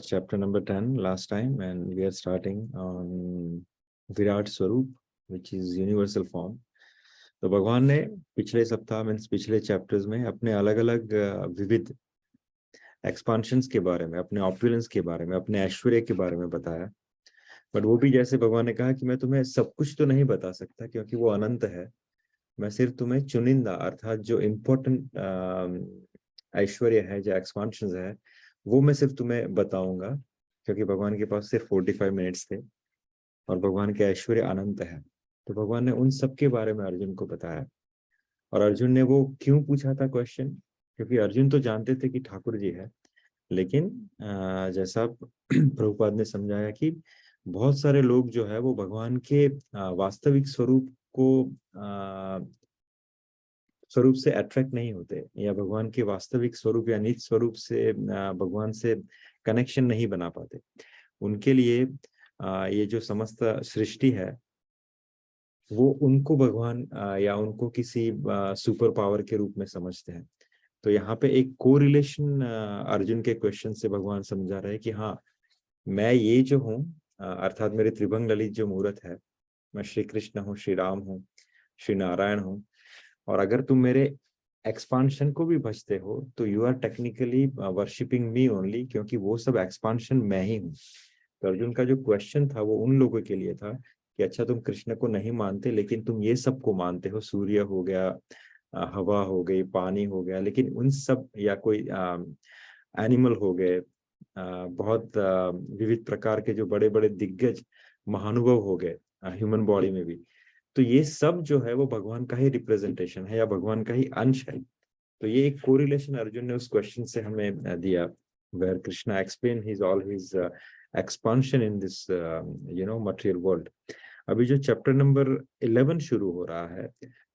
Chapter number 10 last time, and we are starting on Virat Swarup, which is universal form. तो भगवान ने पिछले सप्ताह मीन्स पिछले चैप्टर्स में अपने अलग अलग विविध एक्सपांशंस के बारे में, अपने ऑपुलेंस के बारे में, अपने ऐश्वर्य के बारे में बताया। बट वो भी जैसे भगवान ने कहा कि मैं तुम्हें सब कुछ तो नहीं बता सकता क्योंकि वो अनंत है। मैं सिर्फ तुम्हें चुनिंदा अर्थात जो इम्पोर्टेंट ऐश्वर्य है, जो एक्सपांशंस है, वो मैं सिर्फ तुम्हें बताऊंगा क्योंकि भगवान के पास सिर्फ 45 मिनट्स थे और भगवान के ऐश्वर्य अनंत है। तो भगवान ने उन सब के बारे में अर्जुन को बताया। और अर्जुन ने वो क्यों पूछा था क्वेश्चन, क्योंकि अर्जुन तो जानते थे कि ठाकुर जी है, लेकिन जैसा प्रभुपाद ने समझाया कि बहुत सारे लोग जो है वो भगवान के वास्तविक स्वरूप से अट्रैक्ट नहीं होते, या भगवान के वास्तविक स्वरूप या निज स्वरूप से भगवान से कनेक्शन नहीं बना पाते। उनके लिए ये जो समस्त सृष्टि है वो उनको भगवान या उनको किसी सुपर पावर के रूप में समझते हैं। तो यहाँ पे एक कोरिलेशन अर्जुन के क्वेश्चन से भगवान समझा रहे हैं कि हाँ, मैं ये जो हूँ अर्थात मेरे त्रिभंग ललित जो मूर्त है, मैं श्री कृष्ण हूँ, श्री राम हूँ, श्री नारायण हूँ। और अगर तुम मेरे एक्सपांशन को भी भजते हो तो you are technically worshipping me only, क्योंकि वो सब एक्सपांशन मैं ही हूँ। तो अर्जुन का जो क्वेश्चन था वो उन लोगों के लिए था कि अच्छा, तुम कृष्ण को नहीं मानते लेकिन तुम ये सब को मानते हो, सूर्य हो गया, हवा हो गई, पानी हो गया, लेकिन उन सब, या कोई एनिमल हो गए, बहुत विविध प्रकार के जो बड़े बड़े दिग्गज महानुभव हो गए ह्यूमन बॉडी में भी, तो ये सब जो है वो भगवान का ही रिप्रेजेंटेशन है या भगवान का ही अंश है। तो ये एक कोरिलेशन अर्जुन ने उस क्वेश्चन से हमें दिया, where Krishna explain his all his expansion in this material world. अभी जो चैप्टर नंबर 11 शुरू हो रहा है,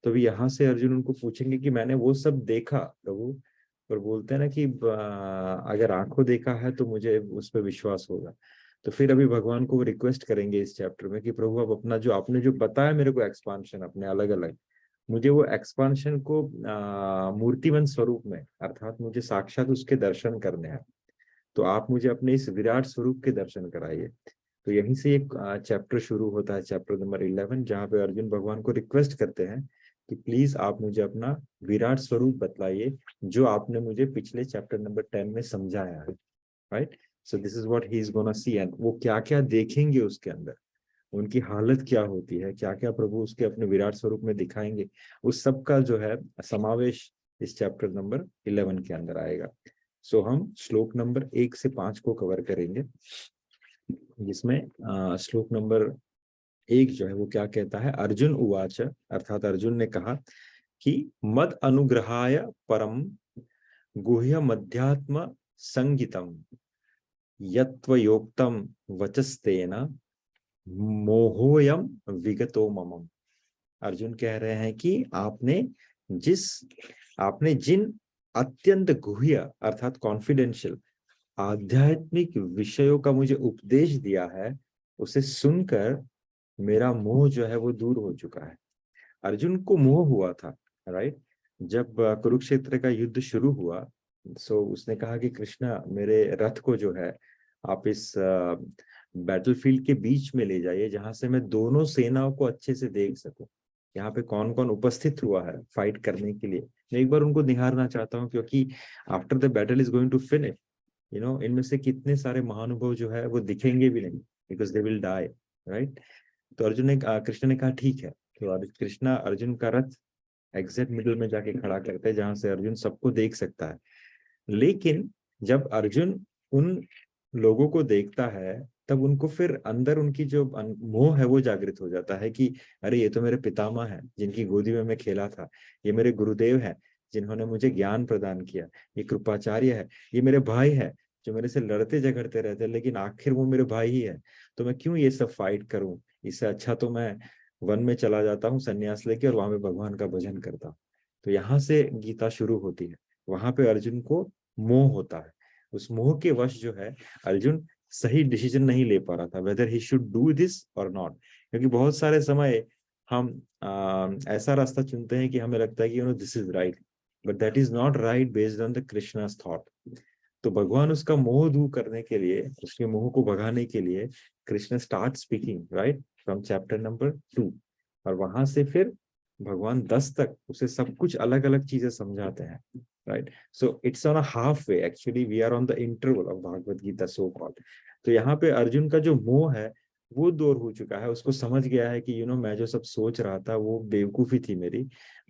तो अभी यहाँ से अर्जुन उनको पूछेंगे कि मैंने वो सब देखा प्रभु, पर बोलते हैं ना कि अगर आंखों देखा है तो मुझे उस पर विश्वास होगा। तो फिर अभी भगवान को वो रिक्वेस्ट करेंगे इस चैप्टर में कि प्रभु अब अपना जो आपने जो बताया मेरे को एक्सपांशन अपने अलग अलग, मुझे वो एक्सपांशन को मूर्तिमंत स्वरूप में अर्थात मुझे साक्षात उसके दर्शन करने हैं। तो आप मुझे अपने इस विराट स्वरूप के दर्शन कराइए। तो यहीं से एक चैप्टर शुरू होता है, चैप्टर नंबर 11, जहाँ पे अर्जुन भगवान को रिक्वेस्ट करते हैं कि प्लीज आप मुझे अपना विराट स्वरूप बतलाइए जो आपने मुझे पिछले चैप्टर नंबर 10 में समझाया है। Right, so this is what he is gonna see, and वो क्या क्या देखेंगे उसके अंदर, उनकी हालत क्या होती है, क्या क्या प्रभु उसके अपने विराट स्वरूप में दिखाएंगे, उस सब का जो है समावेश इस चैप्टर नंबर 11 के अंदर आएगा। सो हम श्लोक नंबर 1 से 5 को कवर करेंगे, जिसमें श्लोक नंबर 1 जो है वो क्या कहता है, अर्जुन उवाच, अर्थात अर्जुन ने कहा कि मद अनुग्रहाय परम गुह्य मध्यात्म संगीतम यत्वयोक्तम वचस्तेन मोहोयम विगतो ममम। अर्जुन कह रहे हैं कि आपने जिन अत्यंत गुह्य अर्थात कॉन्फिडेंशियल आध्यात्मिक विषयों का मुझे उपदेश दिया है, उसे सुनकर मेरा मोह जो है वो दूर हो चुका है। अर्जुन को मोह हुआ था, राइट, जब कुरुक्षेत्र का युद्ध शुरू हुआ, सो उसने कहा कि कृष्णा मेरे रथ को जो है आप इस बैटलफील्ड के बीच में ले जाइए जहां से मैं दोनों सेनाओं को अच्छे से देख सकूं, यहाँ पे कौन कौन उपस्थित हुआ है फाइट करने के लिए। मैं एक बार उनको निहारना चाहता हूँ, क्योंकि after the battle is going to finish, इनमें से कितने सारे महानुभव जो है वो दिखेंगे भी नहीं, because they will die, right. तो कृष्ण ने कहा ठीक है। तो कृष्णा अर्जुन का रथ एग्जैक्ट मिडिल में जाके खड़ा करते हैं जहां से अर्जुन सबको देख सकता है। लेकिन जब अर्जुन उन लोगों को देखता है तब उनको फिर अंदर उनकी जो मोह है वो जागृत हो जाता है कि अरे ये तो मेरे पितामह है जिनकी गोदी में मैं खेला था, ये मेरे गुरुदेव हैं जिन्होंने मुझे ज्ञान प्रदान किया, ये कृपाचार्य है, ये मेरे भाई है जो मेरे से लड़ते झगड़ते रहते हैं लेकिन आखिर वो मेरे भाई ही है, तो मैं क्यों ये सब फाइट करूं, इससे अच्छा तो मैं वन में चला जाता हूँ संन्यास लेके और वहां पे भगवान का भजन करता हूँ। तो यहाँ से गीता शुरू होती है। वहां पे अर्जुन को मोह होता है, उस मोह के वश जो है अर्जुन सही डिसीजन नहीं ले पा रहा था, weather he should do this और नॉट। क्योंकि बहुत सारे समय हम ऐसा रास्ता चुनते हैं कि हमें लगता है कि this is right, but that is not right based on the Krishna's thought. तो भगवान उसका मोह दूर करने के लिए, उसके मोह को भगाने के लिए Krishna start speaking right from chapter number 2, और वहां से फिर भगवान 10 तक उसे सब कुछ अलग अलग चीजें समझाते हैं right. So it's on a half way, actually we are on the interval of Bhagavad Gita so called. तो यहाँ पे अर्जुन का जो मोह है वो दूर हो चुका है. उसको समझ गया है कि मैं जो सब सोच रहा था वो बेवकूफी थी मेरी.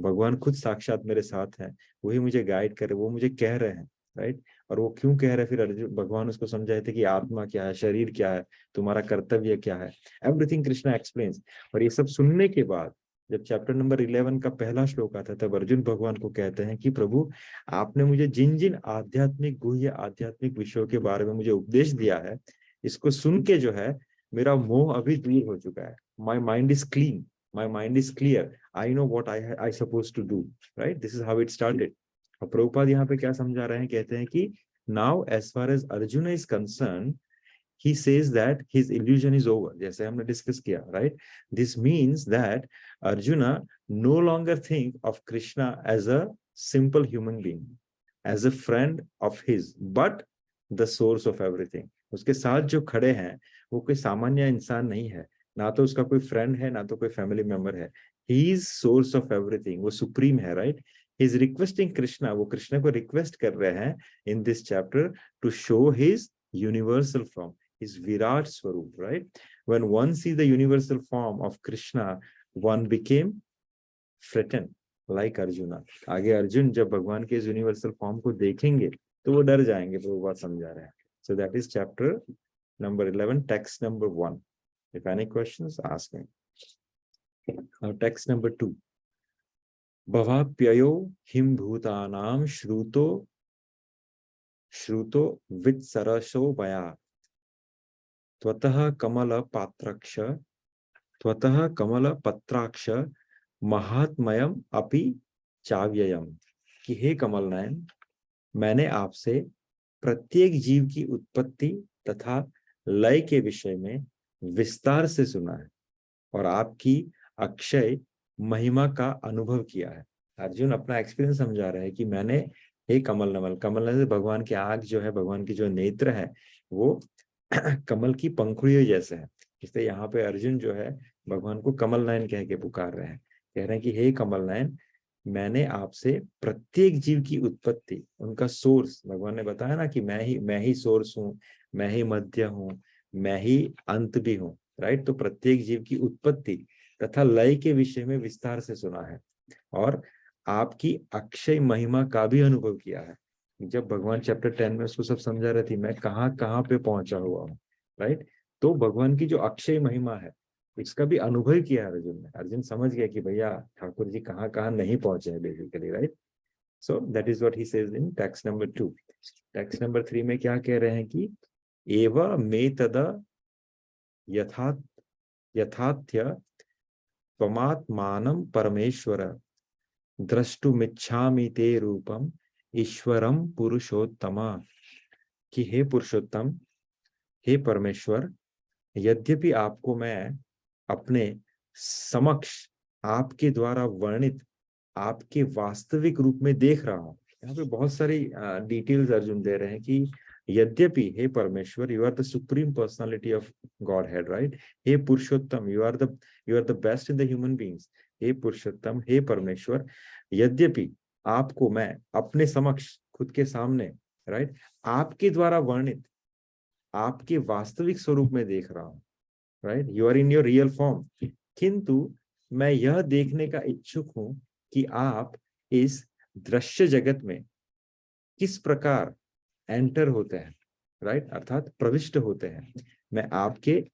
भगवान खुद साक्षात मेरे साथ हैं, वही मुझे गाइड कर रहे, वो मुझे कह रहे हैं राइट. और वो क्यों कह रहे, फिर अर्जुन भगवान उसको समझाए थे कि आत्मा क्या है, शरीर क्या है, तुम्हारा कर्तव्य क्या है, एवरीथिंग कृष्णा एक्सप्लेन्स. और ये सब सुनने के बाद जब चैप्टर नंबर 11 का पहला श्लोक आता है, तब अर्जुन भगवान को कहते हैं कि प्रभु, आपने मुझे जिन जिन आध्यात्मिक गुह्य आध्यात्मिक विषयों के बारे में मुझे उपदेश दिया है, इसको सुन के जो है मेरा मोह अभी दूर हो चुका है. My mind is clean, my mind is clear, I know what I suppose to do right. This is how it started. और प्रभुपाद यहाँ पे क्या समझा रहे हैं, कहते हैं कि now as far as Arjun is concern, he says that his illusion is over, जैसे हमने डिस्कस किया right. This means that Arjuna no longer think of Krishna as a simple human being, as a friend of his, but the source of everything. उसके साथ जो खड़े हैं वो कोई सामान्य इंसान नहीं है, ना तो उसका कोई फ्रेंड है, ना तो कोई फैमिली मेंबर है. He is source of everything, वो सुप्रीम है right. He is requesting Krishna, वो कृष्ण को रिक्वेस्ट कर रहे हैं in this chapter to show his universal form, his Virat Swarup, right? When one sees the universal form of Krishna, one became frightened like Arjuna. आगे अर्जुन जब भगवान के इस यूनिवर्सल फॉर्म को देखेंगे तो वो डर जाएंगे, तो वो बात समझा रहे हैं. So that is chapter number 11, text number 1. If any questions, ask me. Now text number 2. भवाप्ययो him भूतानां श्रुतो वित्सरसो मया त्वतः कमल पत्राक्ष महात्मयम अपि चाव्ययम. कि हे कमल नयन, मैंने आपसे प्रत्येक जीव की उत्पत्ति तथा लय के विषय में विस्तार से सुना है और आपकी अक्षय महिमा का अनुभव किया है. अर्जुन अपना एक्सपीरियंस समझा रहा है कि मैंने, हे कमल नमल, कमल नमल भगवान की आंख जो है, भगवान की जो नेत्र है वो कमल की पंखुड़ियों जैसे है. इसलिए यहाँ पे अर्जुन जो है भगवान को कमल नयन कह के पुकार रहे हैं. कह रहे हैं कि हे कमल नयन, मैंने आपसे प्रत्येक जीव की उत्पत्ति, उनका सोर्स, भगवान ने बताया ना कि मैं ही सोर्स हूँ, मैं ही मध्य हूँ, मैं ही अंत भी हूँ राइट. तो प्रत्येक जीव की उत्पत्ति तथा लय के विषय में विस्तार से सुना है और आपकी अक्षय महिमा का भी अनुभव किया है. जब भगवान चैप्टर 10 में उसको सब समझा रहे थे, मैं कहाँ कहाँ पे पहुंचा हुआ हूँ राइट. तो भगवान की जो अक्षय महिमा है इसका भी अनुभव किया अर्जुन ने. अर्जुन समझ गया कि भैया ठाकुर जी कहाँ कहाँ नहीं पहुंचे हैं basically right. So that is what he says in text number 2. Text number 3 में क्या कह रहे हैं कि एव मे तद यथाथ्य त्वमात्मानं परमेश्वर द्रष्टुमिच्छामि ते रूपम ईश्वरम पुरुषोत्तमा. कि हे पुरुषोत्तम, हे परमेश्वर, यद्यपि आपको मैं अपने समक्ष आपके द्वारा वर्णित आपके वास्तविक रूप में देख रहा हूँ. यहाँ पे बहुत सारी डिटेल्स अर्जुन दे रहे हैं कि यद्यपि हे परमेश्वर, you are the supreme personality of Godhead right. हे पुरुषोत्तम, you are the best in the human beings. हे पुरुषोत्तम, हे परमेश्वर, यद्यपि आपको मैं अपने समक्ष, खुद के सामने राइट, आपके द्वारा वर्णित आपके वास्तविक स्वरूप में देख रहा हूँ right. You are in your real form. किंतु मैं यह देखने का इच्छुक हूं कि आप इस दृश्य जगत में किस प्रकार एंटर होते हैं राइट, अर्थात प्रविष्ट होते हैं. मैं आपके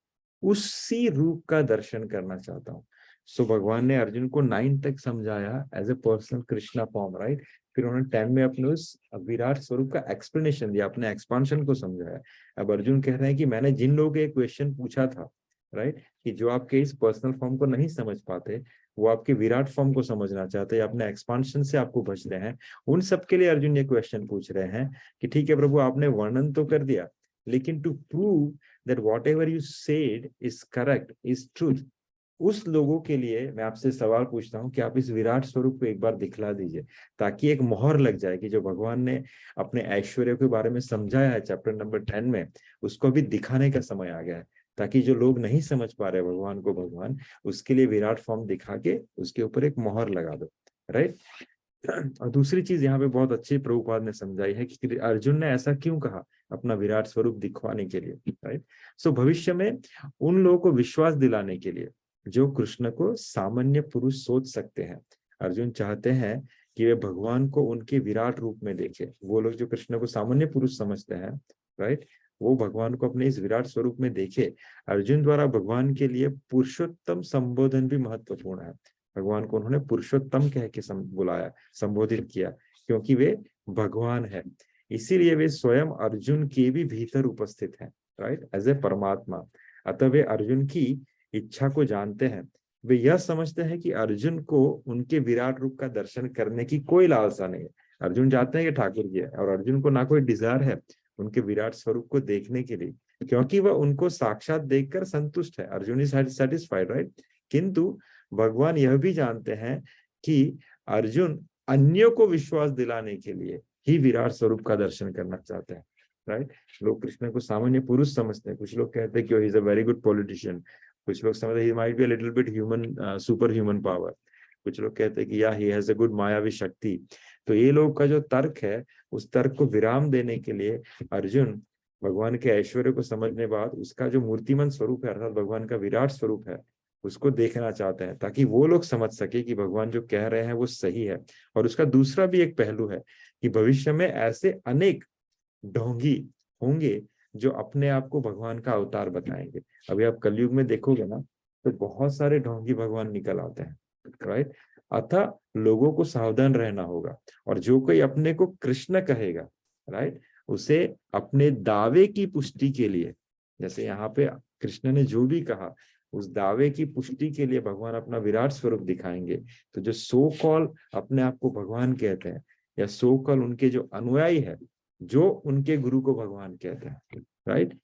उसी रूप का दर्शन करना चाहता हूँ. सो भगवान ने अर्जुन को 9 तक समझाया as a personal Krishna form right. फिर उन्होंने 10 में अपने उस विराट स्वरूप का एक्सप्लेनेशन दिया, अपने एक्सपांशन को समझाया. अब अर्जुन कह रहे हैं कि मैंने जिन लोगों के क्वेश्चन पूछा था राइट, कि जो आपके इस पर्सनल फॉर्म को नहीं समझ पाते, वो आपके विराट फॉर्म को समझना चाहते हैं, अपने एक्सपांशन से आपको बचते हैं, उन सबके लिए अर्जुन ये क्वेश्चन पूछ रहे हैं कि ठीक है प्रभु, आपने वर्णन तो कर दिया, लेकिन to prove that whatever you said is correct, is truth, उस लोगों के लिए मैं आपसे सवाल पूछता हूँ कि आप इस विराट स्वरूप को एक बार दिखला दीजिए, ताकि एक मोहर लग जाए कि जो भगवान ने अपने ऐश्वर्य के बारे में समझाया है चैप्टर नंबर 10 में, उसको अभी दिखाने का समय आ गया है, ताकि जो लोग नहीं समझ पा रहे भगवान को भगवान, उसके लिए विराट फॉर्म दिखा के उसके ऊपर एक मोहर लगा दो, राइट। और दूसरी चीज यहाँ पे बहुत अच्छी प्रभुपाद ने समझाई है कि अर्जुन ने ऐसा क्यों कहा अपना विराट स्वरूप दिखवाने के लिए, राइट। सो भविष्य में उन लोगों को विश्वास दिलाने के लिए जो कृष्ण को सामान्य पुरुष सोच सकते हैं, अर्जुन चाहते हैं कि वे भगवान को उनके विराट रूप में देखे। वो लोग जो कृष्ण को सामान्य पुरुष समझते हैं, राइट, वो भगवान को अपने इस विराट स्वरूप में देखे। अर्जुन द्वारा भगवान के लिए पुरुषोत्तम संबोधन भी महत्वपूर्ण है। भगवान को उन्होंने पुरुषोत्तम कह के बुलाया, संबोधित किया, क्योंकि वे भगवान है। इसीलिए वे स्वयं अर्जुन के भी भीतर उपस्थित हैं, राइट, एज ए परमात्मा। अतः वे अर्जुन की इच्छा को जानते हैं। वे यह समझते हैं कि अर्जुन को उनके विराट रूप का दर्शन करने की कोई लालसा नहीं है। अर्जुन चाहते हैं कि ठाकुर जी है, और अर्जुन को ना कोई डिजायर है उनके विराट स्वरूप को देखने के लिए, क्योंकि वह उनको साक्षात देखकर संतुष्ट है। Arjun is satisfied, right. किंतु भगवान यह भी जानते हैं कि अर्जुन अन्यों को विश्वास दिलाने के लिए ही विराट स्वरूप का दर्शन करना चाहते हैं, राइट। लोग कृष्ण को सामान्य पुरुष समझते हैं, कुछ लोग कहते हैं कि he is a very good politician, कुछ लोग समझते हैं he might be a little bit human, super human power, कुछ लोग कहते हैं कि या ही हैज अ गुड मायावी शक्ति। तो ये लोग का जो तर्क है, उस तर्क को विराम देने के लिए अर्जुन भगवान के ऐश्वर्य को समझने बाद उसका जो मूर्तिमंत स्वरूप है, अर्थात भगवान का विराट स्वरूप है, उसको देखना चाहते हैं, ताकि वो लोग समझ सके कि भगवान जो कह रहे हैं वो सही है। और उसका दूसरा भी एक पहलू है कि भविष्य में ऐसे अनेक ढोंगी होंगे जो अपने आप को भगवान का अवतार बताएंगे। अभी आप कलयुग में देखोगे ना, तो बहुत सारे ढोंगी भगवान निकल आते हैं, राइट। अतः लोगों को सावधान रहना होगा, और जो कोई अपने को कृष्ण कहेगा, राइट, उसे अपने दावे की पुष्टि के लिए, जैसे यहाँ पे कृष्ण ने जो भी कहा, उस दावे की पुष्टि के लिए भगवान अपना विराट स्वरूप दिखाएंगे। तो जो सो कॉल अपने आप को भगवान कहते हैं, या सो कॉल उनके जो अनुयायी है, जो उनके गुरु को भगवान कहते हैं, राइट,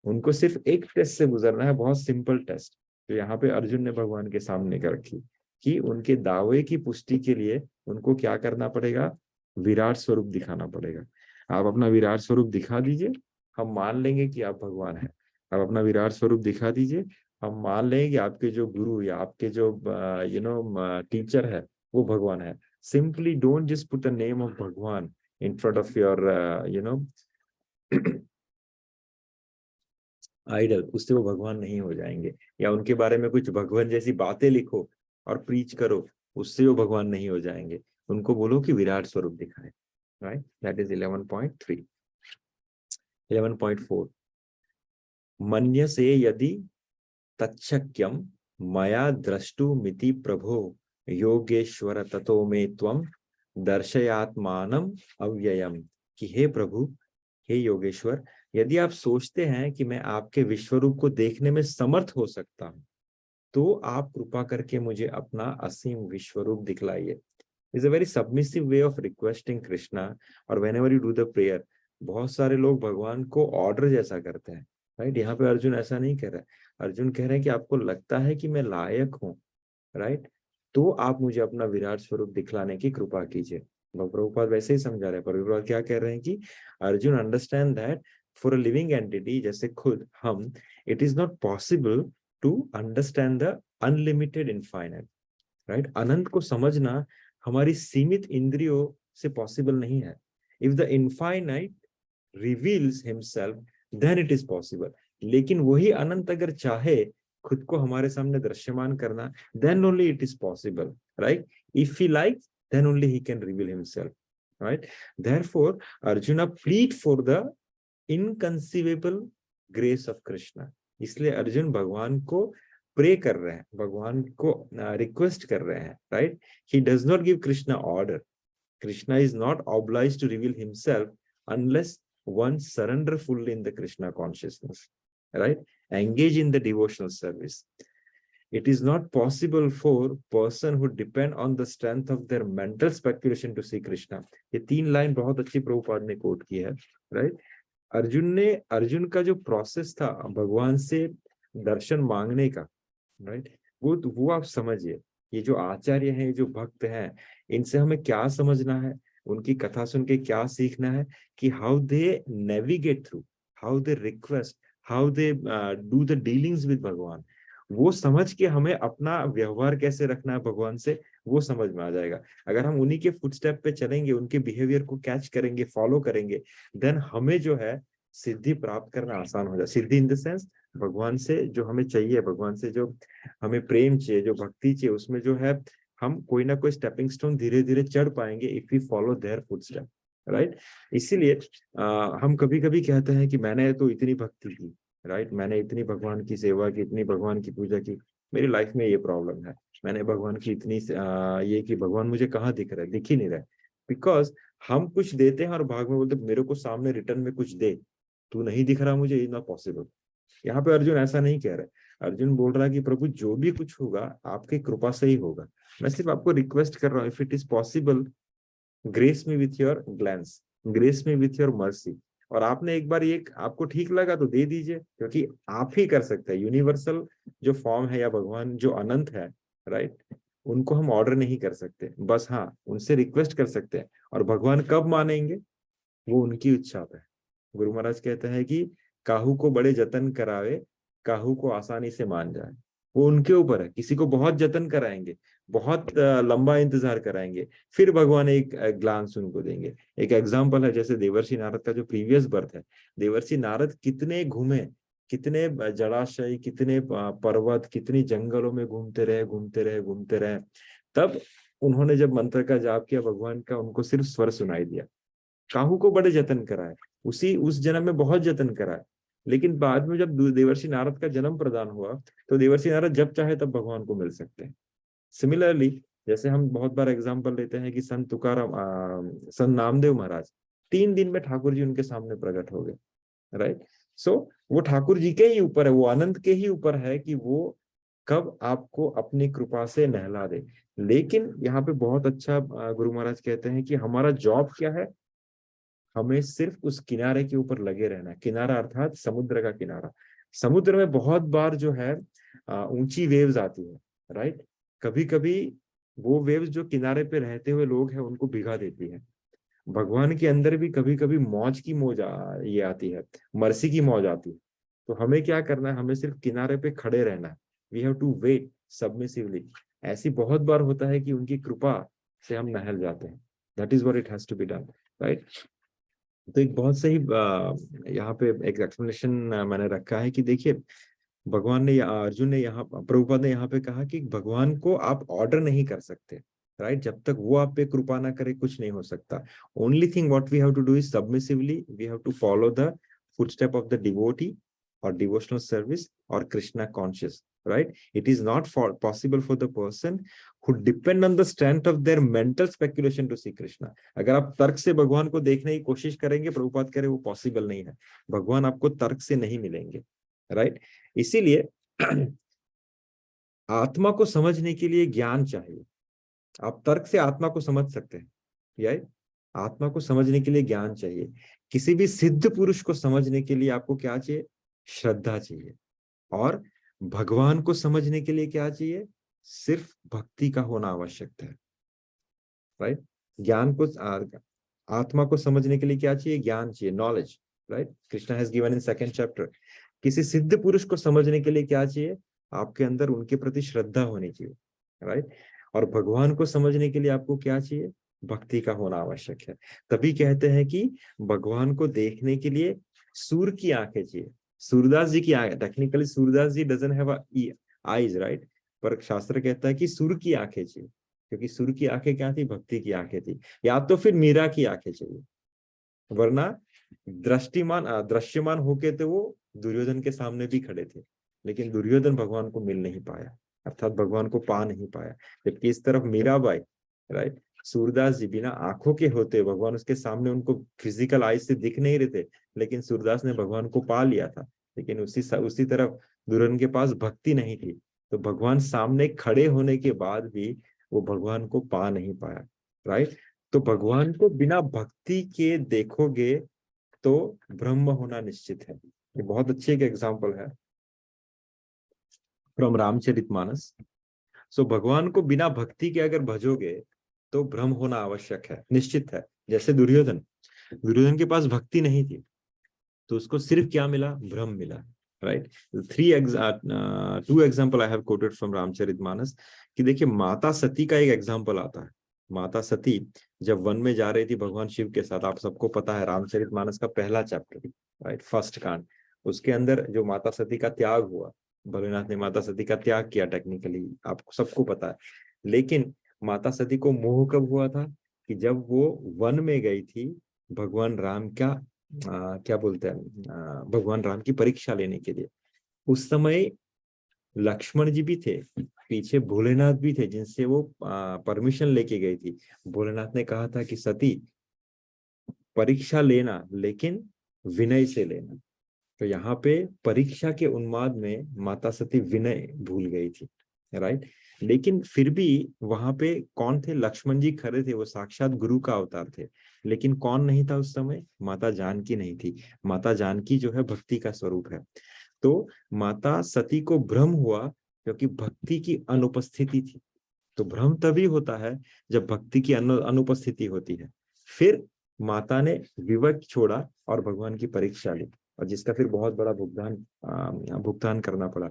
उनको सिर्फ एक टेस्ट से गुजरना है, बहुत सिंपल टेस्ट, जो यहाँ पे अर्जुन ने भगवान के सामने कर रखी, कि उनके दावे की पुष्टि के लिए उनको क्या करना पड़ेगा, विराट स्वरूप दिखाना पड़ेगा। आप अपना विराट स्वरूप दिखा दीजिए, हम मान लेंगे कि आप भगवान हैं। आप अपना विराट स्वरूप दिखा दीजिए, हम मान लेंगे कि आपके जो गुरु या आपके जो टीचर है वो भगवान है। Simply don't just put a name of Bhagwan in front of your idol, उससे वो भगवान नहीं हो जाएंगे। या उनके बारे में कुछ भगवान जैसी बातें लिखो और प्रीच करो, उससे वो भगवान नहीं हो जाएंगे। उनको बोलो कि विराट स्वरूप दिखाए, राइट। That is 11.3। 11.4 मन्यसे यदि तच्छक्यम मया द्रष्टुमिति प्रभो योगेश्वर ततो मे त्वं दर्शयात्मानम अव्ययम। कि हे प्रभु, हे योगेश्वर, यदि आप सोचते हैं कि मैं आपके विश्वरूप को देखने में समर्थ हो सकता हूं, तो आप कृपा करके मुझे अपना असीम विश्वरूप दिखलाइए। Is a very submissive way of requesting Krishna. और whenever you do the prayer, बहुत सारे लोग भगवान को ऑर्डर जैसा करते हैं, राइट। यहाँ पे अर्जुन ऐसा नहीं कह रहा है। अर्जुन कह रहे हैं कि आपको लगता है कि मैं लायक हूँ, राइट, तो आप मुझे अपना विराट स्वरूप दिखलाने की कृपा कीजिए। प्रभुपाद वैसे ही समझा रहे हैं। प्रभुपाद क्या कह रहे हैं कि Arjun understand that for a living entity, जैसे खुद हम, it is not possible to understand the unlimited infinite, right. अनंत को समझना हमारी सीमित इंद्रियों से पॉसिबल नहीं है। If the infinite reveals himself, then it is possible. लेकिन वही अनंत अगर चाहे खुद को हमारे सामने दृश्यमान करना, then only it is possible, right? If he likes, then only he can reveal himself, right? Therefore, Arjuna plead for the inconceivable grace of Krishna. इसलिए अर्जुन भगवान को प्रे कर रहे हैं, भगवान को रिक्वेस्ट कर रहे हैं, right? He does not give Krishna order. Krishna is not obliged to reveal himself unless one surrender fully in the Krishna consciousness, right? Engage in the devotional service. It is not possible for person who depend on the strength of their mental speculation to see Krishna. ये 3 line बहुत अच्छी प्रभुपाद ने coat की है, right? Arjun का जो process था भगवान से दर्शन मांगने का, राइट, वो आप समझिए। ये जो आचार्य हैं, ये जो भक्त हैं, इनसे हमें क्या समझना है, उनकी कथा सुन के क्या सीखना है, कि how they navigate through, how they request, how they do the dealings with भगवान। वो समझ के हमें अपना व्यवहार कैसे रखना है भगवान से, वो समझ में आ जाएगा। अगर हम उन्हीं के फुटस्टेप पे चलेंगे, उनके बिहेवियर को कैच करेंगे, फॉलो करेंगे, देन हमें जो है सिद्धि प्राप्त करना आसान हो जाए। सिद्धि इन द सेंस, भगवान से जो हमें चाहिए, भगवान से जो हमें प्रेम चाहिए, जो भक्ति चाहिए, उसमें जो है हम कोई ना कोई स्टेपिंग स्टोन धीरे धीरे चढ़ पाएंगे if we follow their footstep, right. इसीलिए हम कभी कभी कहते हैं कि मैंने तो इतनी भक्ति की, राइट, मैंने इतनी भगवान की सेवा की, इतनी भगवान की पूजा की, मेरी लाइफ में ये प्रॉब्लम है, मैंने भगवान की इतनी ये कि भगवान मुझे कहाँ दिख रहा है, दिख ही नहीं रहा है। बिकॉज हम कुछ देते हैं और भाग में बोलते मेरे को सामने रिटर्न में कुछ दे, तू नहीं दिख रहा मुझे, इज नॉट पॉसिबल। यहाँ पे अर्जुन ऐसा नहीं कह रहे। अर्जुन बोल रहा है कि प्रभु जो भी कुछ होगा आपकी कृपा से ही होगा। मैं सिर्फ आपको रिक्वेस्ट कर रहा हूँ, if it is possible, grace me with your glance, grace me with your mercy. और आपने एक बार ये आपको ठीक लगा तो दे दीजिए, क्योंकि आप ही कर सकते हैं। यूनिवर्सल जो फॉर्म है, या भगवान जो अनंत है, राइट, उनको हम ऑर्डर नहीं कर सकते, बस हाँ उनसे रिक्वेस्ट कर सकते हैं। और भगवान कब मानेंगे, वो उनकी इच्छा पे है। गुरु महाराज कहते हैं कि काहू को बड़े जतन करावे, काहू को आसानी से मान जाए। वो उनके ऊपर है, किसी को बहुत जतन कराएंगे, बहुत लंबा इंतजार कराएंगे, फिर भगवान एक ग्लांस उनको देंगे। एक एग्जाम्पल है, जैसे देवर्षि नारद का जो प्रीवियस बर्थ है, देवर्षि नारद कितने घूमे, कितने जलाशय, कितने पर्वत, कितनी जंगलों में घूमते रहे, घूमते रहे, घूमते रहे। तब उन्होंने जब मंत्र का जाप किया भगवान का, उनको सिर्फ स्वर सुनाई दिया। काहू को बड़े जतन कराए, उसी उस जन्म में बहुत जतन कराए, लेकिन बाद में जब देवर्षि नारद का जन्म प्रदान हुआ, तो देवर्षि नारद जब चाहे तब भगवान को मिल सकते हैं। सिमिलरली, जैसे हम बहुत बार एग्जांपल लेते हैं कि संत तुकाराम, संत नामदेव महाराज, 3 दिन में ठाकुर जी उनके सामने प्रकट हो गए, राइट। सो वो ठाकुर जी के ही ऊपर है, वो अनंत के ही ऊपर है कि वो कब आपको अपनी कृपा से नहला दे। लेकिन यहाँ पे बहुत अच्छा गुरु महाराज कहते हैं कि हमारा जॉब क्या है, हमें सिर्फ उस किनारे के ऊपर लगे रहना है। किनारा अर्थात समुद्र का किनारा। समुद्र में बहुत बार जो है ऊंची वेव्स आती है, राइट। कभी कभी वो वेव्स जो किनारे पे रहते हुए लोग हैं उनको भिगा देती है। भगवान के अंदर भी कभी कभी मौज की मौज ये आती है, मर्सी की मौज आती है। तो हमें क्या करना है, हमें सिर्फ किनारे पे खड़े रहना है। We have to wait submissively. ऐसी बहुत बार होता है कि उनकी कृपा से हम नहल जाते हैं। That is what it has to be done, right. तो एक बहुत सही यहाँ पे एक एक्सप्लेनेशन मैंने रखा है कि देखिए, भगवान ने अर्जुन ने यहाँ, प्रभुपाद ने यहाँ पे कहा कि भगवान को आप ऑर्डर नहीं कर सकते, राइट। जब तक वो आप पे कृपा ना करे कुछ नहीं हो सकता। Only thing what we have to do is submissively we have to follow the footstep of the devotee or devotional service or Krishna conscious, right? It is not possible for the person who depend on the strength of their mental speculation to see Krishna. अगर आप तर्क से भगवान को देखने की कोशिश करेंगे, प्रभुपाद कह रहे वो पॉसिबल नहीं है। भगवान आपको तर्क से नहीं मिलेंगे, राइट। इसीलिए आत्मा को समझने के लिए ज्ञान चाहिए। आप तर्क से आत्मा को समझ सकते हैं, या आत्मा को समझने के लिए ज्ञान चाहिए। किसी भी सिद्ध पुरुष को समझने के लिए आपको क्या चाहिए, श्रद्धा चाहिए। और भगवान को समझने के लिए क्या चाहिए, सिर्फ भक्ति का होना आवश्यक है, राइट। ज्ञान को आत्मा को समझने के लिए क्या चाहिए, ज्ञान चाहिए, knowledge, right. Krishna has given in second chapter. किसी सिद्ध पुरुष को समझने के लिए क्या चाहिए, आपके अंदर उनके प्रति श्रद्धा होनी चाहिए, राइट। और भगवान को समझने के लिए आपको क्या चाहिए, भक्ति का होना आवश्यक है। तभी कहते हैं कि भगवान को देखने के लिए सूर की आंखें चाहिए। सूरदास जी की आंखें, technically Surdas ji doesn't have eyes, right, पर शास्त्र कहता है कि सूर की आंखें चाहिए, क्योंकि सूर की आंखें क्या थी, भक्ति की आंखें थी। या तो फिर मीरा की आंखें चाहिए, वरना दृश्यमान होके तो वो दुर्योधन के सामने भी खड़े थे, लेकिन दुर्योधन भगवान को मिल नहीं पाया, अर्थात भगवान को पा नहीं पाया। जबकि इस तरफ मीराबाई, राइट, सूरदास जी बिना आंखों के होते, भगवान उसके सामने उनको फिजिकल आईज से दिख नहीं रहे थे, लेकिन सूरदास ने भगवान को पा लिया था। लेकिन उसी तरफ दुर्योधन के पास भक्ति नहीं थी, तो भगवान सामने खड़े होने के बाद भी वो भगवान को पा नहीं पाया, राइट। तो भगवान को बिना भक्ति के देखोगे तो ब्रह्म होना निश्चित है। ये बहुत अच्छी एक एग्जांपल है फ्रॉम रामचरितमानस। सो भगवान को बिना भक्ति के अगर भजोगे तो भ्रम होना आवश्यक है, निश्चित है। जैसे दुर्योधन, दुर्योधन के पास भक्ति नहीं थी तो उसको सिर्फ क्या मिला, भ्रम मिला, right. Two example I have quoted from Ramcharitmanas कि देखिए माता सती का एक एग्जाम्पल आता है। माता सती जब वन में जा रही थी भगवान शिव के साथ, आप सबको पता है रामचरितमानस का पहला चैप्टर, राइट, फर्स्ट कांड, उसके अंदर जो माता सती का त्याग हुआ, भोलेनाथ ने माता सती का त्याग किया, टेक्निकली आपको सबको पता है। लेकिन माता सती को मोह कब हुआ था, कि जब वो वन में गई थी भगवान राम का क्या बोलते हैं, भगवान राम की परीक्षा लेने के लिए। उस समय लक्ष्मण जी भी थे, पीछे भोलेनाथ भी थे, जिनसे वो परमिशन लेके गई थी। भोलेनाथ ने कहा था कि सती परीक्षा लेना, लेकिन विनय से लेना। तो यहाँ पे परीक्षा के उन्माद में माता सती विनय भूल गई थी, राइट। लेकिन फिर भी वहां पे कौन थे, लक्ष्मण जी खड़े थे, वो साक्षात गुरु का अवतार थे। लेकिन कौन नहीं था उस समय, माता जानकी नहीं थी। माता जानकी जो है भक्ति का स्वरूप है। तो माता सती को भ्रम हुआ क्योंकि भक्ति की अनुपस्थिति थी। तो भ्रम तभी होता है जब भक्ति की अनुपस्थिति होती है। फिर माता ने विवेक छोड़ा और भगवान की परीक्षा ली, और जिसका फिर बहुत बड़ा भुगतान करना पड़ा।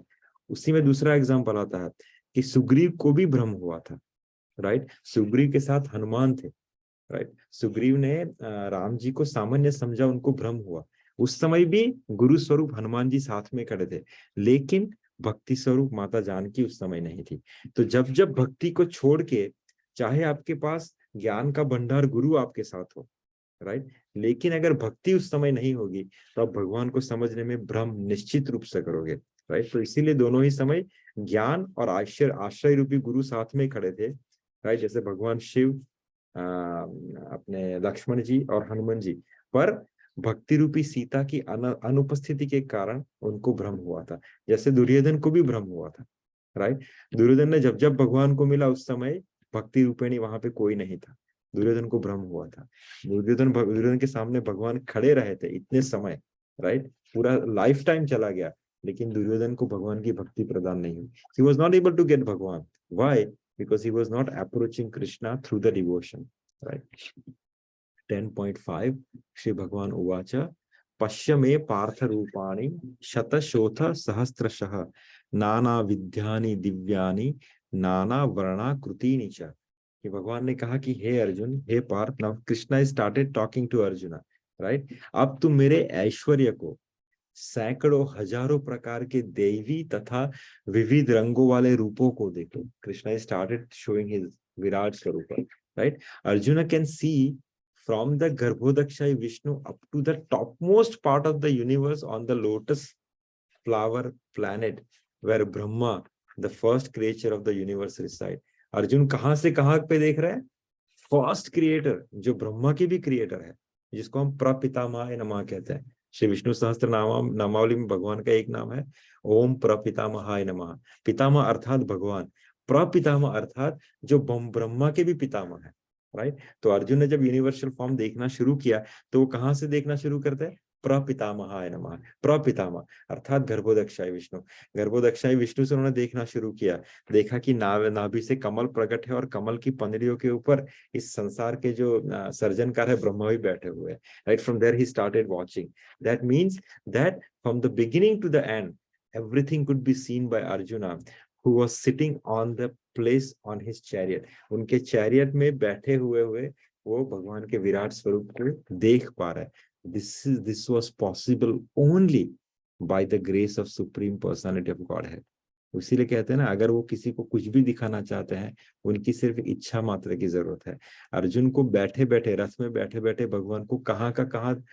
उसी में दूसरा एग्जाम्पल आता है कि सुग्रीव को भी भ्रम हुआ था, राइट। सुग्रीव के साथ हनुमान थे, राइट। सुग्रीव ने राम जी को सामान्य समझा, उनको भ्रम हुआ। उस समय भी गुरु स्वरूप हनुमान जी साथ में खड़े थे, लेकिन भक्ति स्वरूप माता जानकी उस समय नहीं थी। तो जब जब भक्ति को छोड़ के, चाहे आपके पास ज्ञान का भंडार गुरु आपके साथ हो, राइट, लेकिन अगर भक्ति उस समय नहीं होगी तो आप भगवान को समझने में भ्रम निश्चित रूप से करोगे, राइट। तो इसीलिए दोनों ही समय ज्ञान और आश्रय आश्रय रूपी गुरु साथ में खड़े थे, राइट। जैसे भगवान शिव अपने लक्ष्मण जी और हनुमान जी, पर भक्ति रूपी सीता की अनुपस्थिति के कारण उनको भ्रम हुआ था। जैसे दुर्योधन को भी भ्रम हुआ था, राइट। दुर्योधन ने जब जब भगवान को मिला उस समय भक्ति रूपेणी वहां पे कोई नहीं था, दुर्योधन को भ्रम हुआ था। दुर्योधन के सामने भगवान खड़े रहे थे इतने समय, राइट, पूरा लाइफ टाइम चला गया, लेकिन दुर्योधन को भगवान की भक्ति प्रदान नहीं हुई। He was not able to get Bhagwan. Why? Because he was not approaching Krishna through the devotion, right? 10.5 Shri भगवान उवाच पश्य मे पार्थ रूपाणि शतशोथ सहस्रशः नाना विद्यानि दिव्यानि नाना वर्णाकृतीनि च। कि भगवान ने कहा कि हे अर्जुन, हे Partha, now Krishna started talking to Arjun, right. अब तुम मेरे ऐश्वर्य को, सैकड़ों हजारों प्रकार के दैवी तथा विविध रंगों वाले रूपों को देखो। कृष्णा स्टार्टेड शोइंग हिज विराट स्वरूप, right. Arjun can see from the Garbhodakshai Vishnu up to the topmost part of the universe on the lotus flower planet where Brahma, the first creature of the universe, reside. Arjun कहां से कहां पे देख रहे हैं? First creator जो ब्रह्मा की भी क्रिएटर है, जिसको हम प्रपितामह नमः कहते हैं। श्री विष्णु सहस्त्र नामावली में भगवान का एक नाम है ओम प्रपितामहाय नमः। पितामह अर्थात भगवान, प्रपितामह अर्थात जो ब्रह्मा के भी पितामह है, राइट। तो अर्जुन ने जब यूनिवर्सल फॉर्म देखना शुरू किया तो वो कहां से देखना शुरू करते हैं? प्रपितामहाय नमः। प्रपितामह अर्थात गर्भोदक्षाय विष्णु, गर्भोदक्षाय विष्णु से उन्होंने देखना शुरू किया। देखा कि नाभि से कमल प्रकट है और कमल की पंडरियों के ऊपर इस संसार के जो सर्जनकार है ब्रह्मा भी बैठे हुए हैं, right. From there he started watching. That means that from the beginning to the end everything could be seen by Arjuna, who was sitting on the place on his chariot. उनके चैरियट में बैठे हुए हुए वो भगवान के विराट स्वरूप को देख पा रहा है। This was possible only by the grace of Supreme Personality of Godhead. इसीलिए कहते हैं ना, अगर वो किसी को कुछ भी दिखाना चाहते हैं, उनकी सिर्फ इच्छा मात्र की जरूरत है। अर्जुन को बैठे बैठे, रथ में बैठे बैठे भगवान को कहाँ का कहाँ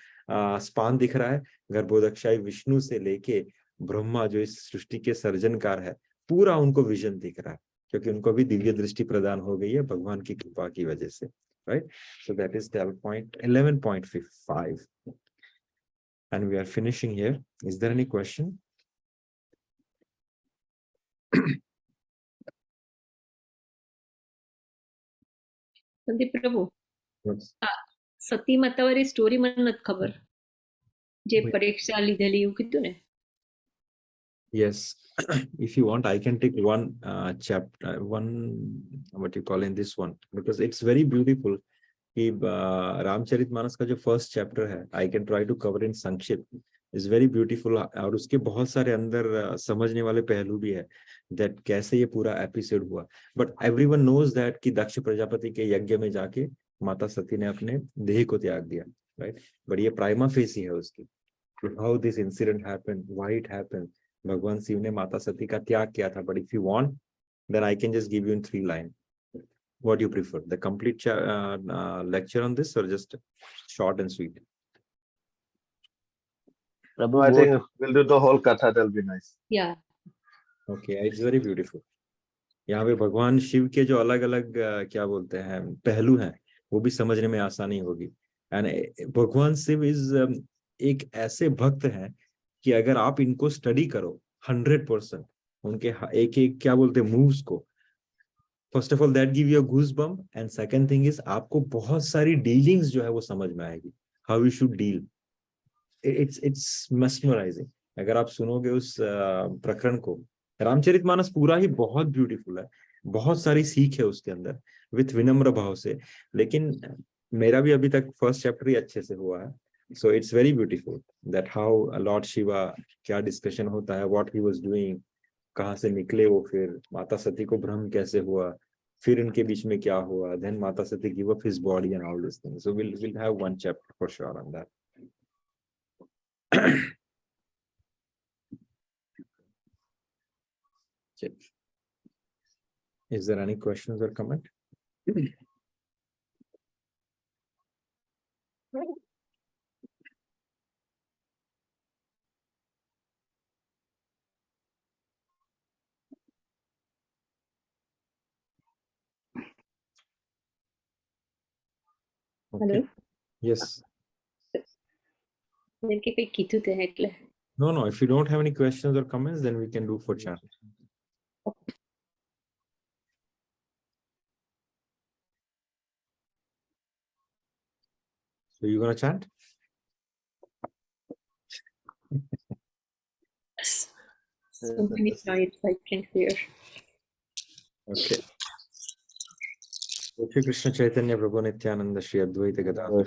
स्पान दिख रहा है? गर्भोदक्षाई विष्णु से लेके ब्रह्मा जो इस सृष्टि के सर्जनकार है, पूरा उनको विजन दिख रहा है, क्योंकि उनको भी दिव्य दृष्टि प्रदान हो गई है भगवान की कृपा की वजह से, right. So that is 11.5 and we are finishing here. Is there any question? Sandeep પ્રભુ, Yes. સતી માતાવાળી સ્ટોરી મને નથી ખબર, જે પરીક્ષા લીધેલી એવું કીધું ને. Yes, if you want, I can take one chapter, one what you call in this one, because it's very beautiful. कि रामचरितमानस का जो फर्स्ट चैप्टर है, I can try to cover in संक्षिप्त, इज वेरी ब्यूटीफुल, और उसके बहुत सारे अंदर समझने वाले पहलू भी है, दैट कैसे ये पूरा एपिसोड हुआ. बट एवरीवन नोज दैट कि दक्ष प्रजापति के यज्ञ में जाके माता सती ने अपने देह को त्याग दिया, राइट. बट ये प्राइमा फेस ही है उसकी, how this incident happened, why it happened. भगवान शिव ने माता सती का त्याग किया था. But if you want, then I can just give you in 3 line. What do you prefer, the complete lecture on this or just short and sweet? Prabhu, I think we'll do the whole katha. That'll be nice. Yeah. Okay, it's very beautiful. यहाँ पे भगवान शिव के जो अलग अलग क्या बोलते हैं पहलू हैं, वो भी समझने में आसानी होगी. एंड भगवान शिव इज एक ऐसे भक्त हैं कि अगर आप इनको स्टडी करो 100%, उनके एक एक क्या बोलते हैं मूव्स को, first of all that give you a goose bump, and second thing is आपको बहुत सारी डीलिंग्स जो है वो समझ में आएगी, how you should deal. It's mesmerizing. अगर आप सुनोगे उस प्रकरण को, रामचरितमानस पूरा ही बहुत ब्यूटीफुल है, बहुत सारी सीख है उसके अंदर, विथ विनम्र भाव से. लेकिन मेरा भी अभी तक फर्स्ट चैप्टर ही अच्छे से हुआ है. So it's very beautiful that how Lord Shiva, क्या डिस्कशन होता है, व्हाट ही वाज डूइंग, कहाँ से निकले वो, फिर माता सती को भ्रम कैसे हुआ, फिर इनके बीच में क्या हुआ, then Mata Sati give up his body and all this things. So we'll have one chapter for sure on that. Is there any questions or comment? Hello. Yes. Nilke koi kithute hai એટલે. No, if you don't have any questions or comments, then we can do for chat. So you gonna chant? So many nights I can hear. Okay. Shri Krishna Chaitanya Prabhu Nityananda Shri Advaita Gadadhar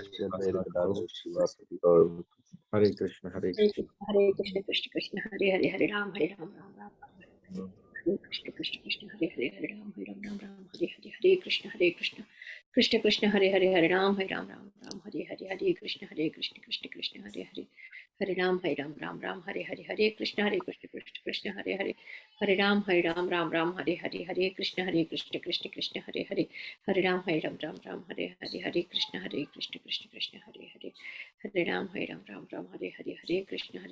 Hare Krishna Hare Krishna Hare Krishna Krishna Krishna Hare Hare Hare Ram Hare Ram Ram Ram Hare Krishna Krishna Krishna Hare Hare Hare Ram Hare Ram Ram Ram Hare Hare Krishna Krishna Krishna Krishna Hare Hare Hare Ram Hare Ram Ram Ram Hare Hare Krishna Krishna Krishna Hare Hare Hare Ram Ram Ram Hare Hare Krishna Krishna Hare Hare Hare Ram Ram Ram Hare Hare Krishna Krishna Hare Hare Hare Ram Ram Ram Hare Hare Krishna Krishna Hare Hare Hare Ram Ram Ram Hare Hare Krishna Krishna Hare Hare Hare Ram Ram Ram Hare Hare Krishna Krishna Hare Hare Hare Ram Ram Ram Hare Hare Krishna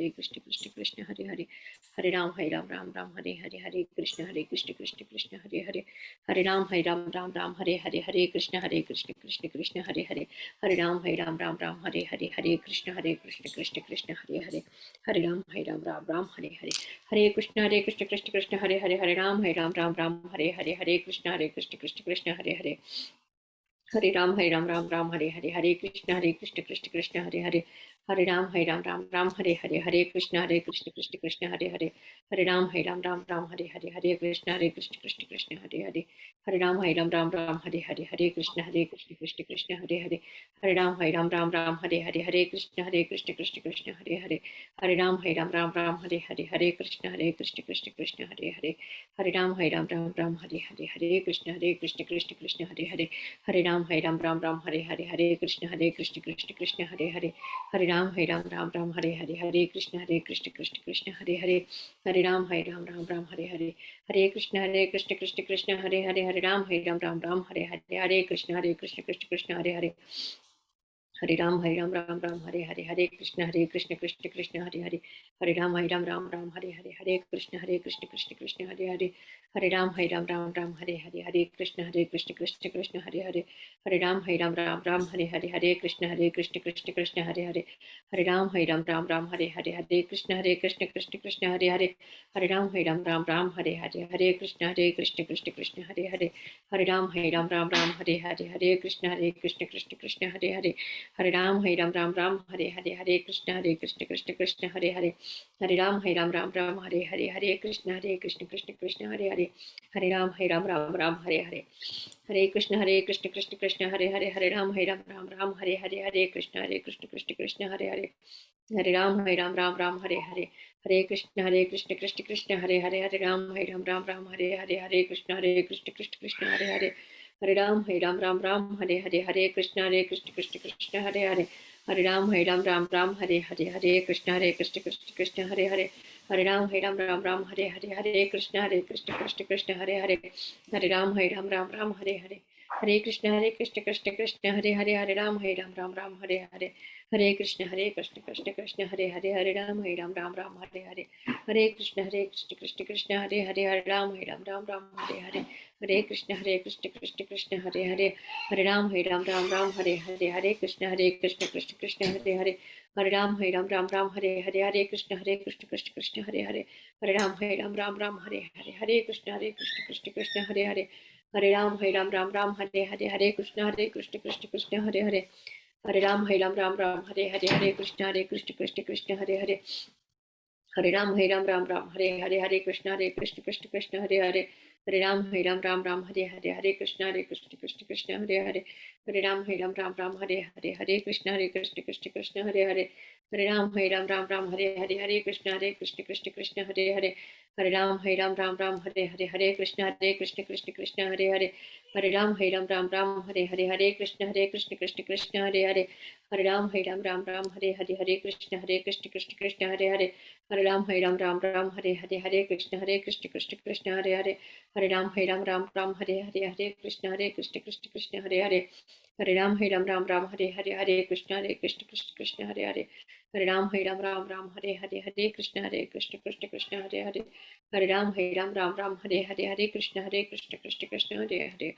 Krishna Hare Hare Hare Ram Ram Ram Hare Hare Krishna Krishna Hare Hare Hare Ram Ram Ram Hare Hare Krishna Krishna Hare Hare Hare Ram Ram Ram Hare Hare Krishna Krishna Hare Hare Hare Ram Ram Ram Hare Hare Krishna Krishna Hare Hare Hare Ram Ram Ram Hare Hare Krishna Krishna Hare Hare Hare Ram Ram Ram Hare Hare Krishna Krishna Hare Hare Hare Ram Ram Ram Hare Hare Krishna Krishna Hare Hare Hare Ram Ram Ram Hare Hare Krishna Krishna Hare Hare Hare Ram Ram Ram Hare Hare Krishna Krishna Hare Hare Hare Ram Ram Hare Hare Krishna Krishna Hare Hare Hare Ram Ram Hare Hare Krishna Krishna Hare Hare Hare Ram Ram Hare Hare Krishna Krishna Hare Hare Hare Ram Ram Hare Hare Krishna Krishna Hare Hare Hare Ram Ram Hare Hare Krishna Krishna Hare Hare Hare Ram Ram Hare Hare Krishna Krishna Hare Hare Hare Ram Ram Hare Hare Krishna Krishna Hare Hare Hare Ram Ram Hare Hare Krishna Krishna Hare Hare Hare Ram Ram Hare Hare Krishna Krishna Hare Hare Hare Ram Ram Hare Hare Krishna Krishna Hare Hare Hare Ram Ram Hare Hare Krishna Krishna Hare Hare Hare Ram Ram Hare Hare Krishna Krishna Hare Hare Hare Ram Ram Ram Hare Hare, Hare Krishna Krishna Krishna Hare Hare, Hare Ram Ram Hare Hare, Hare Krishna Krishna Krishna Hare Hare, Hare Ram Ram Hare Hare, Hare Krishna Krishna Krishna Hare Hare, Hare Ram Ram Hare Hare, Hare Krishna Krishna Krishna Hare Hare, Hare Ram Ram Hare Hare, Hare Krishna Krishna Krishna Hare Hare, Hare Ram Ram Hare Hare, Hare Krishna Krishna Krishna Hare Hare, Hare Ram Ram Hare Hare, Hare Krishna Krishna Krishna Hare Hare, Hare Ram Ram Hare Hare, Hare Krishna Krishna Krishna Hare Hare, Hare Ram Ram Hare Hare, Hare Krishna Krishna Krishna Hare Hare, Hare Ram Ram Hare Hare, Hare Krishna Krishna Krishna Hare Hare, Hare Ram Ram Hare Hare, Hare Krishna Krishna Krishna Hare Hare, Hare Ram Ram Hare Hare, Hare Krishna Krishna Krishna Hare Hare, Hare Ram Ram Hare Hare, Hare Krishna Krishna Krishna Hare Hare, Hare Ram Ram Hare Hare, Hare Krishna Krishna Krishna Hare Hare, Hare Ram Ram Hare Hare, Hare Krishna Krishna Krishna Hare Hare, Hare Ram Ram Hare Hare, Hare Krishna Krishna Krishna Hare Hare, Hare Ram Ram Hare Hare, Hare Krishna Krishna Krishna Hare Hare, Hare Ram Ram Hare Hare, Hare Krishna Krishna Krishna Hare Hare, Hare Ram Ram Hare Hare, Hare Krishna Krishna Krishna Hare Hare, Hare Ram Ram Hare Hare, Hare Krishna Krishna Krishna Hare Hare, Hare Ram Ram Hare Hare, Hare Krishna Krishna Krishna Hare Hare, Hare Ram Ram Hare Hare, Hare Krishna Krishna Krishna Hare Hare, Hare Ram Ram Hare Hare, Hare Krishna Krishna Krishna Hare Hare, Hare Ram Ram Hare Hare, Hare Krishna Krishna Krishna Hare Hare, Hare Ram Ram Hare Hare, Hare Krishna Krishna Krishna Hare Hare, Hare Ram Ram Hare Hare, Hare Krishna Krishna Krishna Hare Hare, Hare Ram Ram Hare Hare, Hare Krishna Krishna Krishna Hare Hare, Hare Ram Ram Hare Hare, Hare Krishna Krishna Krishna Hare Hare, Hare Ram Ram Hare Hare, Hare Krishna Krishna Krishna Hare Hare, Hare Ram Ram Hare Hare, Hare Krishna Krishna Krishna Hare Hare, Hare Ram Ram Hare Hare, Hare Krishna Krishna Krishna Hare Hare, Hare Ram Ram Hare Hare, Hare Krishna Krishna Krishna Hare Hare, Hare Ram Ram Hare Hare, Hare Krishna Krishna Krishna Hare Hare,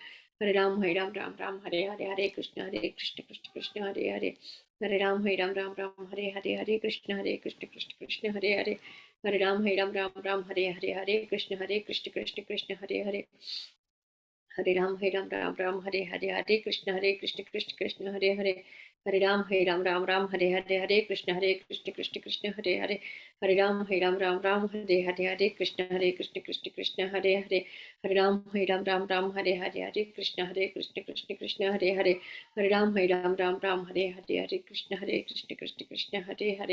Hare Ram Ram Hare Hare, Hare Krishna Krishna Krishna Hare Hare, Hare Ram Ram Hare Hare, Hare Krishna Krishna Krishna Hare Hare, Hare Ram Ram Hare Hare, Hare Krishna Krishna Krishna Hare Hare, Hare Ram Ram Hare Hare, Hare Krishna Krishna Krishna Hare Hare, Hare Ram Ram Hare Hare, Hare Krishna Krishna Krishna Hare Hare, Hare Ram Ram Hare Hare, Hare Krishna Krishna Krishna Hare Hare, Hare Ram Ram Hare Hare, Hare Krishna Krishna Krishna Hare Hare, Hare Ram Ram Hare Hare, Hare Krishna Krishna Krishna Hare Hare, Hare Ram Ram Hare Hare, Hare Krishna Krishna Krishna Hare Hare, Hare Ram Ram Hare Hare, Hare Krishna Krishna Krishna Hare Hare,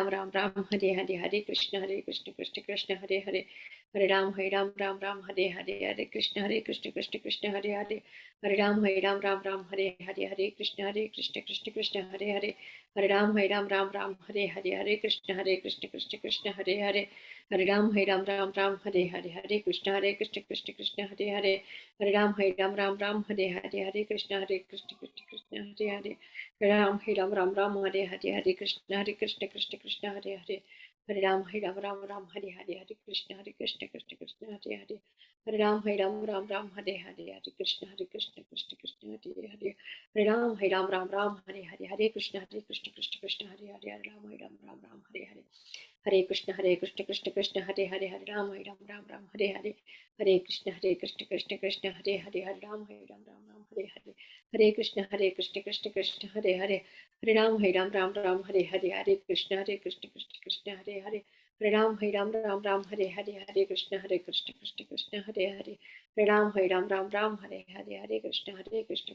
Hare Ram Ram Hare Hare, Hare Krishna Krishna Krishna Hare Hare, Hare Ram Ram Hare Hare, Hare Krishna Krishna Krishna Hare Hare, Hare Ram Ram Hare Hare, Hare Krishna Krishna Krishna Hare Hare, Hare Ram Ram Hare Hare, Hare Krishna Krishna Krishna Hare Hare, Hare Ram Ram Hare Hare, Hare Krishna Krishna Krishna Hare Hare, Hare Ram Hare Hare, Hare Krishna Krishna Krishna Hare Hare, Hare Ram Ram Hare Hare, Hare Krishna Krishna Krishna Hare Hare, Hare Ram Ram Hare Hare, Hare Krishna Krishna Krishna Hare Hare, Hare Ram Ram Hare Hare, Hare Krishna Krishna Krishna Hare Hare, Hare Ram Ram Hare Hare, Hare Krishna Krishna Krishna Hare Hare, Hare Ram Ram Hare Hare, Hare Krishna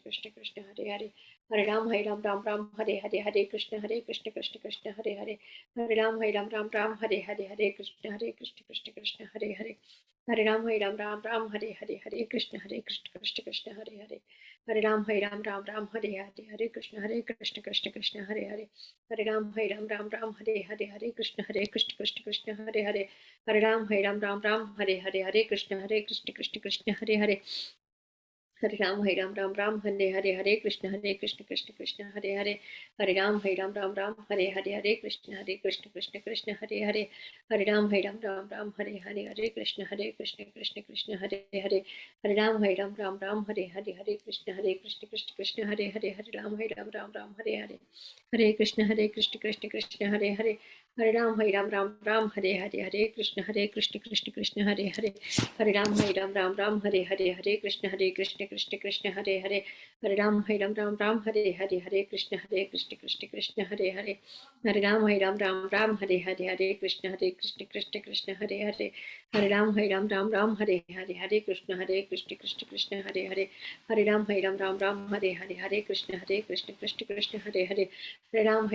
Krishna Krishna Hare Hare, Hare Ram Ram Hare Hare, Hare Krishna Krishna Krishna Hare Hare, Hare Ram Ram Hare Hare, Hare Krishna Krishna Krishna Hare Hare, Hare Ram Ram Hare Hare, Hare Krishna Krishna Krishna Hare Hare, Hare Ram Ram Hare Hare, Hare Krishna Krishna Krishna Hare Hare, Hare Ram Ram Hare Hare, Hare Krishna Krishna Krishna Hare Hare, Hare Ram Ram Hare Hare, Hare Krishna Krishna Krishna Hare Hare, Hare Ram Ram Hare Hare, Hare Krishna Krishna Krishna Hare Hare, Hare Ram Ram Hare Hare, Hare Krishna Krishna Krishna Hare Hare, Hare Ram Ram Hare Hare, Hare Krishna Krishna Krishna Hare Hare, Hare Ram Ram Hare Hare, Hare Krishna Krishna Krishna Hare Hare, Hare Ram Ram Hare Hare, Hare Krishna Krishna Krishna Hare Hare, Hare Ram Ram Ram Hare Hare Hare Krishna Krishna Krishna Hare Hare Hare Ram Ram Hare Hare Krishna Krishna Krishna Hare Hare Hare Ram Ram Hare Hare Krishna Krishna Krishna Hare Hare Hare Ram Ram Hare Hare Krishna Krishna Krishna Hare Hare Hare Ram Ram Hare Hare Krishna Krishna Hare Hare Hare Ram Ram Hare Hare Krishna Krishna Hare Hare Hare Ram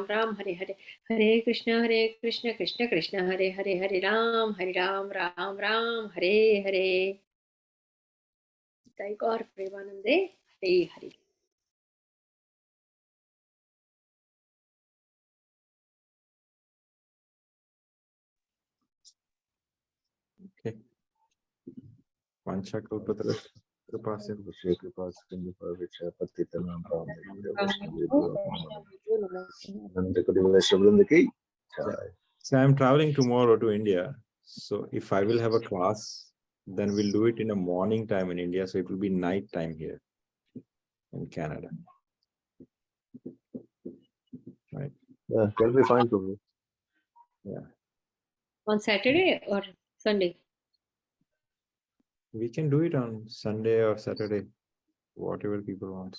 Ram Hare Hare Hare Krishna Krishna Krishna Hare Hare Hare Ram Ram Ram Hare Hare Jai Gaur Premanande Hare Hare Okay. Panchakalpatarasya कृपा से Shri Kripa Sindhu Parvicha Patitanam Nanda ki jai. So I'm traveling tomorrow to India. So if I will have a class, then we'll do it in a morning time in India. So it will be night time here in Canada. Right. Yeah, that'll be fine, Prabhu. Yeah. On Saturday or Sunday? We can do it on Sunday or Saturday, whatever people want.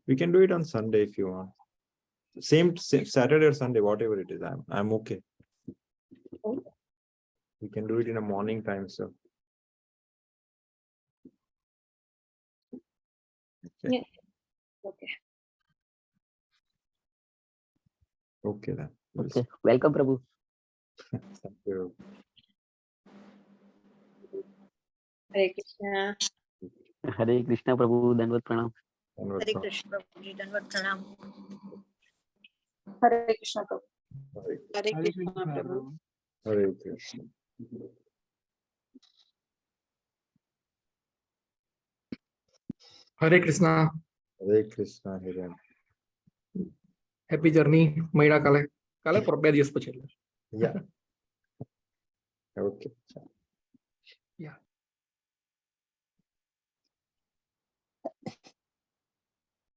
We can do it on Sunday if you want. Same Saturday or Sunday, whatever it is. I'm okay. Okay. We can do it in a morning time, so. Okay. Yeah. Okay. Okay then. Okay, welcome Prabhu. Thank you. Hare Krishna. Hare Krishna Prabhu, Dandavat Pranam. Hare Krishna Prabhuji, Dandavat Pranam. Hare Krishna Prabhu. Hare Krishna Prabhu. Hare Krishna. Hare Krishna. Hare Krishna. Hare. Happy journey. Maida kale. Kale por 2 દિવસ પછી. Yeah. Okay. Yeah.